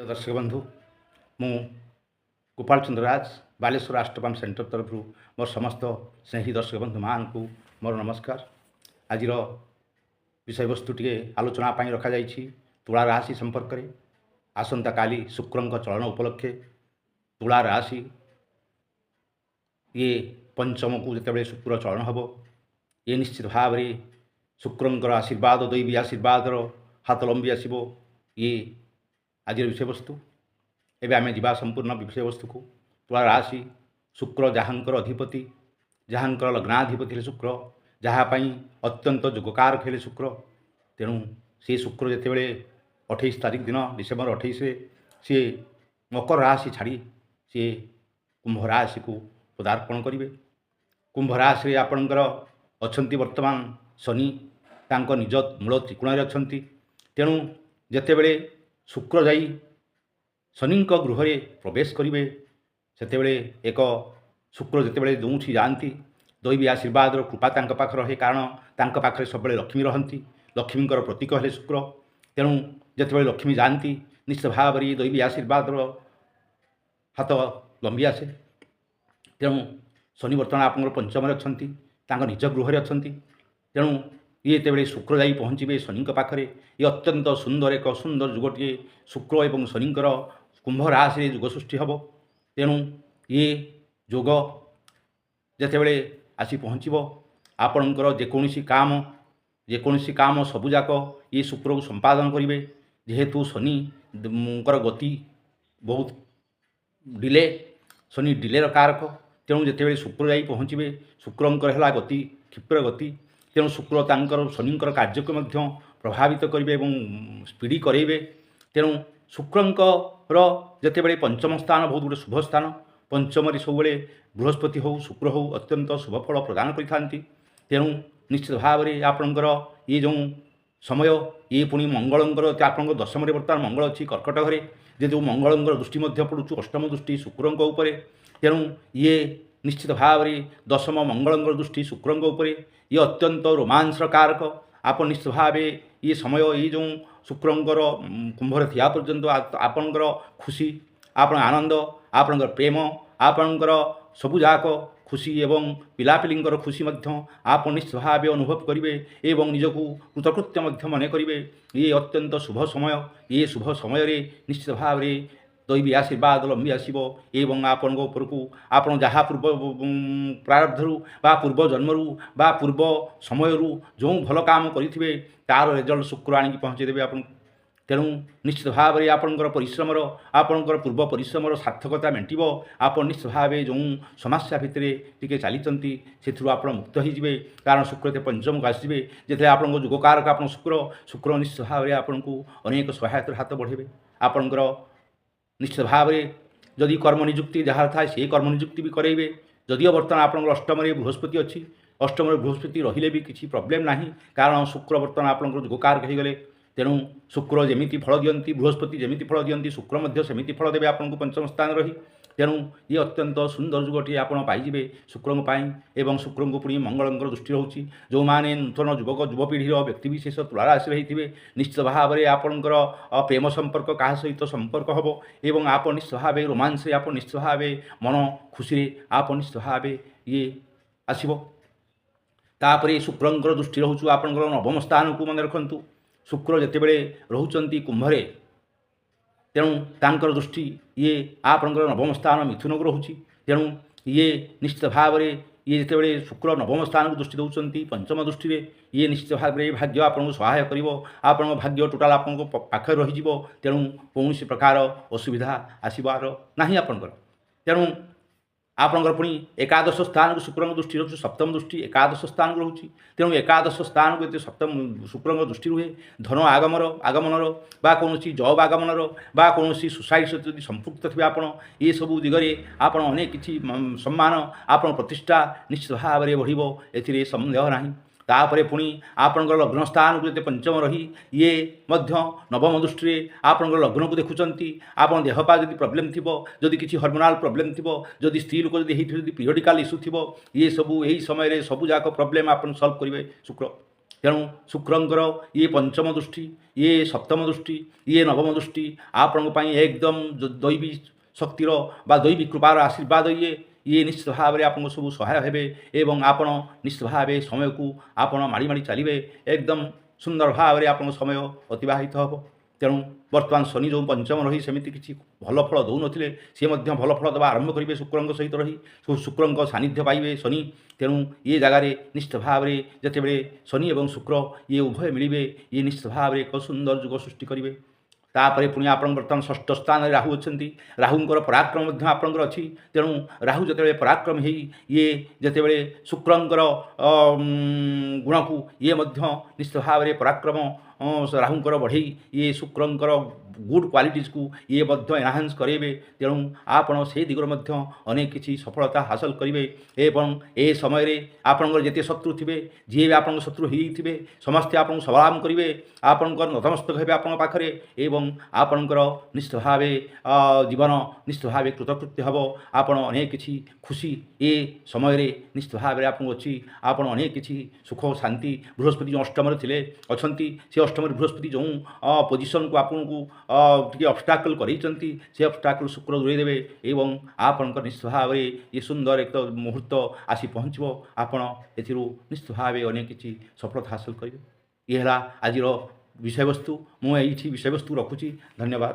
दर्शक बंधु मु गोपाल चंद्र राज बालेश्वर आष्टपाम सेंटर तरफ मोर समस्त स्नेही दर्शक बंधु मान को मोर नमस्कार। आज विषय वस्तु टे आलोचना रखा जाइछि तुला राशि संपर्क में। आसंता काली शुक्र चलन उपलक्षे तुला राशि ये पंचम को जिते शुक्र चलन हम ये निश्चित भाव में शुक्र आशीर्वाद दैवी आशीर्वाद हाथ लंबी आसो ये आज विषय वस्तु। एवं आम जा संपूर्ण विषय वस्तु को तुला राशि शुक्र जहाँकर अधिपति जहाँकर लग्नाधिपति शुक्र जहाँपाई अत्यंत जोगकार खेले शुक्र। तेणु से शुक्र जिते 28 तारीख दिन डिसेम्बर 28 सी मकर राशि छाड़ी सी कुंभ राशि को पदार्पण करेंगे। कुंभ राशि आपणकर अच्छा वर्तमान शनि तांको निज मूल त्रिकोण अच्छा। तेणु जितेबले शुक्र जाई शनि गृह प्रवेश करेंगे सेतेबले एक शुक्र जितेबले जो जाती दैवी आशीर्वाद कृपा पाखे रहे कारण पाखे सब लक्ष्मी रहती लक्ष्मी प्रतीक है शुक्र। तेणु जितेबले लक्ष्मी जाती निश्चित भाव में दैवी आशीर्वाद हाथ लंबी आसे। तेणु शनि बर्तमान आप पंचम अच्छा निज गृह अच्छा। तेणु ये तेबले शुक्र जाई पहुँचे शनि पाखे ये अत्यंत सुंदर एक सुंदर जुगटे शुक्र एवं शनिकर कुंभ राशि जुग सृष्टि हम। तेणु ये जोग जितेबले आसी पहुँचब आपणकर जेकोसी काम सबुजाक ये शुक्र को संपादन करेंगे। जेहेतु शनि गति बहुत डिले शनि डिलेर कारक। तेणु जितेबले शुक्र जाई पहुँचे शुक्रंकर है गति क्षिप्र गति। तेणु शुक्र तांकर शनिकर कार्य को प्रभावित करेंगे स्पीडी करेंगे। तेणु शुक्रंकर जितेबले पंचम स्थान बहुत गोटे शुभ स्थान पंचम सब बृहस्पति हो शुक्र हो अत्यंत शुभ फल प्रदान करि। तेणु निश्चित भाव में आपणकर ये जो समय ये पुणी मंगलंकर आप दशम बर्तमान मंगल अच्छी कर्कट घरे जो मंगलंकर दृष्टि पड़ू अष्टम दृष्टि शुक्र उपर। तेणु ये निश्चित भाव में दशम मंगलंकर दृष्टि शुक्र उपर ये अत्यंत रोमांचर कारक। आप निश्चित भाव ये समय ये जो शुक्रंकर कुंभर थिया पर्यंत आपणकर खुशी आप आनंद आपणकर प्रेम आपणकर सबुजाक खुशी एवं पिलापिलींकर खुशी आप निश्चित भाव अनुभव करेंगे एवं निजको कृतकृत्य मन करेंगे। ये अत्यंत शुभ समय ये शुभ समय निश्चित भाव में दैवी आशीर्वाद लंबी आसो एवं आपण उपरकू आप जहाँ पूर्व प्रारब्धरू बा पूर्व जन्मरू बा पूर्व समयरू जो भल काम करेंगे तार रिजल्ट शुक्र आनिक पहुँचेदेवे आप। तेणु निश्चित भाव में आपणकर परिश्रमर आपणकर पूर्व परिश्रमर सार्थकता मेटिब। आप निश्चित भाव जो समस्या भितर टी चली से आप मुक्त होइबे कारण शुक्र पंचम को आसवे जिते आप जोगकारक आप शुक्र निश्चित भाव में आपन को अनेक सहायतार हाथ बढ़ेबे। आपणकर निश्चित भाव में जदि कर्म निजुक्ति जहाँ थाए से कर्म निजुक्ति भी करेंगे। जदिव बर्तमान आप अष्टम बृहस्पति अच्छी अष्टम बृहस्पति रहिले भी किसी प्रॉब्लम नहीं कारण शुक्र बर्तमान आप जोगकारक हो गले। तेणु शुक्र जमी फल दियंती बृहस्पति जमी फल दियंती शुक्र सेमती फल देवे आपको पंचम स्थान रही। तेणु ये अत्यंत सुंदर जुगटे आप पाइबे शुक्र एवं शुक्र को पुणी मंगलंकर दृष्टि रोचे जो मैंने नूतन युवक युवपीढ़ी व्यक्तिशेष तुला राशि होते निश्चित भाव में आपणकर प्रेम संपर्क क्या सहित संपर्क हम एवं आप निश्चित भाव रोमांस आप निश्चित भाव मन खुशी आप निश्चित भाव ये आसब। तापर शुक्रंकर दृष्टि रोचु आपणकर नवम स्थान को मन रखु शुक्र जितेबले रोचंती कुंभरे। तेणु तांकर दृष्टि ये आपणकर नवम स्थान मिथुन को रोचे। तेणु ये निश्चित भाव में ये जितेबले शुक्र नवम स्थान को दृष्टि दौरान पंचम दृष्टि में ये निश्चित भाव में भाग्य आपको सहाय कर आपण भाग्य टोटाल आपको पाखे रही। तेणु कौन प्रकार असुविधा आसबार ना आपणकर। तेणु आपणकर पुणी एकादश स्थान को शुक्र दृष्टि रोचे सप्तम दृष्टि एकादश स्थान को रोचे। तेणु एकादश स्थान को सप्तम शुक्र दृष्टि रुहे धन आगमनर बा कौन जॉब आगमनर बा कौन सोसाइटी सहित संपृक्त थे आप ये सबू दिगरे आप अनेक किसी सम्मान आप प्रतिष्ठा निश्चित भाव में बढ़ो ए संदेह ना। तापर पुणी आपणकर लग्न स्थान को जो पंचम रही ये नवम दृष्टि आपणकर लग्न को देखुंट आप देहपा जब प्रोब्लेम थी जदि किसी हर्मोनाल प्रोब्लेम थी जदि स्त्री लोक जब पीरियडिकल इश्यू थी ये सबू यही समय सबूजाक प्रोब्लेम आप सल्व करेंगे शुक्र। ତେଣୁ ଶୁକ୍ରଙ୍କର ଇଏ ପଞ୍ଚମ ଦୃଷ୍ଟି, ଇଏ ସପ୍ତମ ଦୃଷ୍ଟି, ଇଏ ନବମ ଦୃଷ୍ଟି ଆପଣଙ୍କ ପାଇଁ ଏକଦମ ଦୈବୀ ଶକ୍ତିର ବା ଦୈବୀ କୃପାର ଆଶୀର୍ବାଦ ଇଏ ନିଶ୍ଚିତ ଭାବରେ ଆପଣଙ୍କୁ ସବୁ ସହାୟ ହେବେ ଏବଂ ଆପଣ ନିଶ୍ଚିତ ଭାବେ ସମୟକୁ ଆପଣ ମାଡ଼ି ମାଡ଼ି ଚାଲିବେ। ଏକଦମ ସୁନ୍ଦର ଭାବରେ ଆପଣଙ୍କ ସମୟ ଅତିବାହିତ ହେବ। ତେଣୁ ବର୍ତ୍ତମାନ ଶନି ଯେଉଁ ପଞ୍ଚମ ରହି ସେମିତି କିଛି ଭଲ ଫଳ ଦେଉନଥିଲେ, ସିଏ ମଧ୍ୟ ଭଲ ଫଳ ଦେବା ଆରମ୍ଭ କରିବେ ଶୁକ୍ରଙ୍କ ସହିତ ରହି। ଶୁକ୍ରଙ୍କ ସାନ୍ନିଧ୍ୟ ପାଇବେ ଶନି। ତେଣୁ ଇଏ ଜାଗାରେ ନିଶ୍ଚିତ ଭାବରେ ଯେତେବେଳେ ଶନି ଏବଂ ଶୁକ୍ର ଇଏ ଉଭୟ ମିଳିବେ, ଇଏ ନିଶ୍ଚିତ ଭାବରେ ଏକ ସୁନ୍ଦର ଯୁଗ ସୃଷ୍ଟି କରିବେ। ତାପରେ ପୁଣି ଆପଣ ବର୍ତ୍ତମାନ ଷଷ୍ଠ ସ୍ଥାନରେ ରାହୁ ଅଛନ୍ତି। ରାହୁଙ୍କର ପରାକ୍ରମ ମଧ୍ୟ ଆପଣଙ୍କର ଅଛି। ତେଣୁ ରାହୁ ଯେତେବେଳେ ପରାକ୍ରମ ହେଇ ଇଏ ଯେତେବେଳେ ଶୁକ୍ରଙ୍କର ଗୁଣକୁ ଇଏ ମଧ୍ୟ ନିଶ୍ଚିତ ଭାବରେ ପରାକ୍ରମ ରାହୁଙ୍କର ବଢ଼େଇ ଇଏ ଶୁକ୍ରଙ୍କର ଗୁଡ୍ କ୍ୱାଲିଟିଜ୍କୁ ଇଏ ମଧ୍ୟ ଏନହାନ୍ସ କରାଇବେ। ତେଣୁ ଆପଣ ସେହି ଦିଗରେ ମଧ୍ୟ ଅନେକ କିଛି ସଫଳତା ହାସଲ କରିବେ ଏବଂ ଏ ସମୟରେ ଆପଣଙ୍କର ଯେତେ ଶତ୍ରୁ ଥିବେ, ଯିଏ ବି ଆପଣଙ୍କ ଶତ୍ରୁ ହେଇଥିବେ, ସମସ୍ତେ ଆପଣଙ୍କୁ ସଲାମ କରିବେ, ଆପଣଙ୍କର ନତମସ୍ତକ ହେବେ ଆପଣଙ୍କ ପାଖରେ ଏବଂ ଆପଣଙ୍କର ନିଶ୍ଚିତ ଭାବେ ଜୀବନ ନିଶ୍ଚିତ ଭାବେ କୃତକୃତ୍ୟ ହେବ। ଆପଣ ଅନେକ କିଛି ଖୁସି ଏ ସମୟରେ ନିଶ୍ଚିତ ଭାବରେ ଆପଣଙ୍କୁ ଅଛି। ଆପଣ ଅନେକ କିଛି ସୁଖ ଶାନ୍ତି, ବୃହସ୍ପତି ଯେଉଁ ଅଷ୍ଟମରେ ଥିଲେ ଅଛନ୍ତି, ସେ ଅଷ୍ଟମରେ ବୃହସ୍ପତି ଯେଉଁ ପୋଜିସନକୁ ଆପଣଙ୍କୁ ଟିକେ ଅବଷ୍ଟାକଲ କରେଇଛନ୍ତି, ସେ ଅବଷ୍ଟାକଲ ଶୁକ୍ର ଦୂରେଇ ଦେବେ ଏବଂ ଆପଣଙ୍କର ନିଶ୍ଚିତ ଭାବରେ ଏ ସୁନ୍ଦର ଏକ ମୁହୂର୍ତ୍ତ ଆସି ପହଞ୍ଚିବ। ଆପଣ ଏଥିରୁ ନିଶ୍ଚିତ ଭାବେ ଅନେକ କିଛି ସଫଳତା ହାସଲ କରିବେ। ଇଏ ହେଲା ଆଜିର ବିଷୟବସ୍ତୁ। ମୁଁ ଏଇଠି ବିଷୟବସ୍ତୁ ରଖୁଛି। ଧନ୍ୟବାଦ।